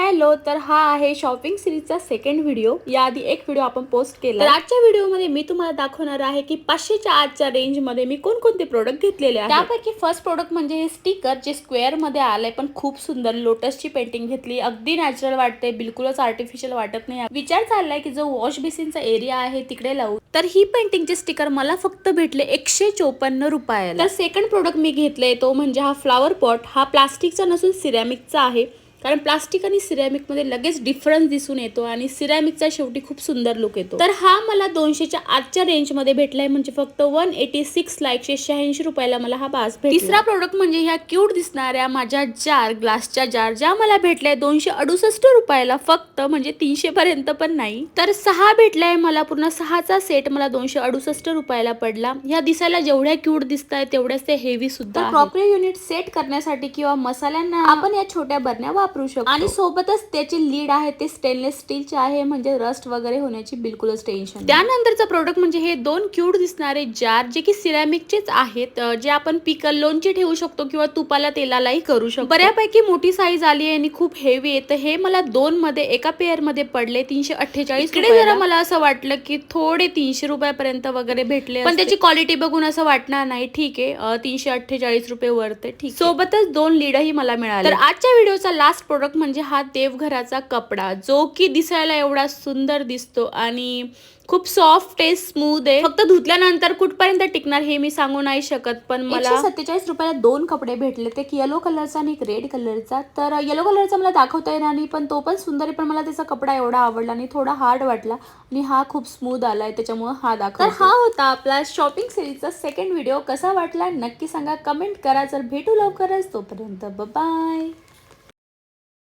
Hello, तर हा आहे शॉपिंग सिरीजचा सेकंड व्हिडिओ। याआधी एक व्हिडिओ आपण पोस्ट केला। तर आजच्या व्हिडिओमध्ये मी तुम्हाला दाखवणार आहे की 500च्या आजच्या रेंजमध्ये मी कोणकोणते प्रोडक्ट घेतलेले आहेत। त्यापैकी फर्स्ट प्रोडक्ट म्हणजे हे स्टिकर जे स्क्वेअर मध्ये आलंय, पण खूप सुंदर लोटसची पेंटिंग घेतली। अगदी नॅचरल वाटते, बिलकुलच आर्टिफिशियल वाटत नाही। विचार चाललाय की जो वॉश बेसिनचा एरिया आहे तिकडे लावू। तर ही पेंटिंगचे स्टिकर मला फक्त भेटले 154 रुपयाला। तर सेकंड प्रोडक्ट मी घेतले तो म्हणजे हा फ्लावर पॉट। हा प्लास्टिकचा नसून सिरॅमिकचा आहे, कारण प्लास्टिक आणि सिरॅमिक मध्ये लगेच डिफरन्स दिसून येतो आणि सिरॅमिकचा शेवटी खूप सुंदर लुक येतो। तर हा मला 200च्या आजच्या रेंज मध्ये भेटलाय, म्हणजे फक्त 186 ला 186 रुपयाला मला हा बास भेटला। तिसरा प्रोडक्ट म्हणजे ह्या क्यूट दिसणाऱ्या माझ्या जार, ग्लासच्या जार, ज्या मला भेटल्या 268 रुपयाला फक्त, म्हणजे 300 पर्यंत पण नाही। तर 6 भेटलाय मला, पूर्ण 6चा सेट मला 268 रुपयाला पडला। ह्या दिसायला जेवढ्या क्यूट दिसताय तेवढ्याच ते हेवी सुद्धा आहेत। क्रॉकरी युनिट सेट करण्यासाठी किंवा मसाल्यांना आपण या छोट्या बरण्या वापरू शकतो आणि सोबतच त्याची लीड आहे ते स्टेनलेस स्टीलचे आहे, म्हणजे रस्ट वगैरे होण्याची बिलकुलच टेन्शन नाही। त्यानंतरचा प्रोडक्ट म्हणजे हे दोन क्यूट दिसणारे जार, जे की सिरॅमिकचेच आहेत, जे आपण पिकल लोणचे ठेवू शकतो किंवा तुपाला तेलालाही करू शकतो। बऱ्यापैकी मोठी साईज आली आहे आणि खूप हेवी आहे। तर हे मला दोन मध्ये एका पेअर मध्ये पडले 348 रुपयाला। जरा मला असं वाटलं की थोडे 300 रुपयापर्यंत वगैरे भेटले, पण त्याची क्वालिटी बघून असं वाटणार नाही। ठीक आहे, 348 रुपये वरते, ठीक। सोबतच दोन लीडही मला मिळाले। तर आजच्या व्हिडिओचा लास्ट प्रोडक्ट म्हणजे हा देवघराचा कपडा, जो की दिसायला एवढा सुंदर दिसतो आणि खूप सॉफ्ट आहे, स्मूथ आहे। फक्त धुतल्यानंतर कुठपर्यंत टिकणार हे मी सांगू नाही शकत, पण मला 147 रुपयाला दोन कपडे भेटले, ते येलो कलरचा आणि एक रेड कलरचा। तर येलो कलरचा मला दाखवता येणार नाही, पण तो पण सुंदर आहे, पण मला त्याचा कपडा एवढा आवडला नाही, थोडा हार्ड वाटला आणि हा खूप स्मूथ आलाय, त्याच्यामुळे हा दाखवतो। तर हा होता आपला शॉपिंग सिरीजचा सेकंड व्हिडिओ। कसा वाटला नक्की सांगा, कमेंट करा। जर भेटू लवकरच, तोपर्यंत बाय बाय।